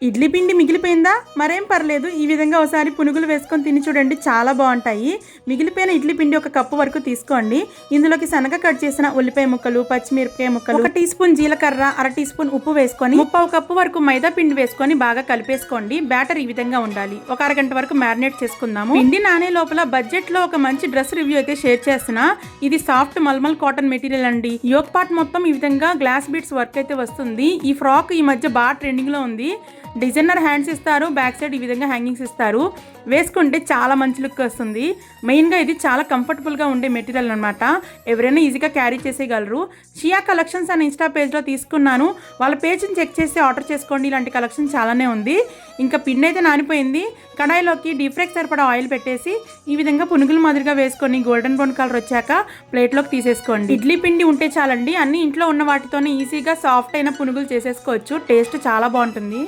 ఇడ్లీ పిండి మిగిలిపోయిందా? మరేం పర్లేదు, ఈ విధంగా ఒకసారి పునుగులు వేసుకొని తిని చూడండి, చాలా బాగుంటాయి. మిగిలిపోయిన ఇడ్లీ పిండి 1 కప్పు వరకు తీసుకోండి. ఇందులోకి సన్నగా కట్ చేసిన ఉల్లిపాయ ముక్కలు, పచ్చిమిరపకాయ ముక్కలు, 1 టీ స్పూన్ జీలకర్ర, 1/2 టీ స్పూన్ ఉప్పు వేసుకొని 3/4 కప్పు వరకు మైదా పిండి వేసుకొని బాగా కలిపేసుకోండి. బ్యాటర్ ఈ విధంగా ఉండాలి. ఒక అరగంట వరకు మ్యారినేట్ చేసుకుందాము. పిండి నానే లోపల బడ్జెట్ లో ఒక మంచి డ్రెస్ రివ్యూ అయితే షేర్ చేస్తున్నా. ఇది సాఫ్ట్ మల్మల్ కాటన్ మెటీరియల్ అండి. యోక్ పార్ట్ మొత్తం ఈ విధంగా గ్లాస్ బీడ్స్ వర్క్ అయితే వస్తుంది. ఈ ఫ్రాక్ ఈ మధ్య బాగా ట్రెండింగ్ లో ఉంది. డిజైనర్ హ్యాండ్స్ ఇస్తారు, బ్యాక్ సైడ్ ఈ విధంగా హ్యాంగింగ్స్ ఇస్తారు. వేసుకుంటే చాలా మంచి లుక్ వస్తుంది. మెయిన్గా ఇది చాలా కంఫర్టబుల్గా ఉండే మెటీరియల్ అనమాట. ఎవరైనా ఈజీగా క్యారీ చేసేయగలరు. షియా కలెక్షన్స్ అని ఇన్స్టా పేజ్లో తీసుకున్నాను, వాళ్ళ పేజ్ని చెక్ చేసి ఆర్డర్ చేసుకోండి. ఇలాంటి కలెక్షన్ చాలానే ఉంది. ఇంకా పిండి అయితే నానిపోయింది. కడాయిలోకి డీప్ ఫ్రైకి సరిపడా ఆయిల్ పెట్టేసి ఈ విధంగా పునుగులు మాదిరిగా వేసుకొని గోల్డెన్ బ్రౌన్ కలర్ వచ్చాక ప్లేట్లోకి తీసేసుకోండి. ఇడ్లీ పిండి ఉంటే చాలండి, అన్ని ఇంట్లో ఉన్న వాటితోనే ఈజీగా సాఫ్ట్ అయిన పునుగులు చేసేసుకోవచ్చు. టేస్ట్ చాలా బాగుంటుంది.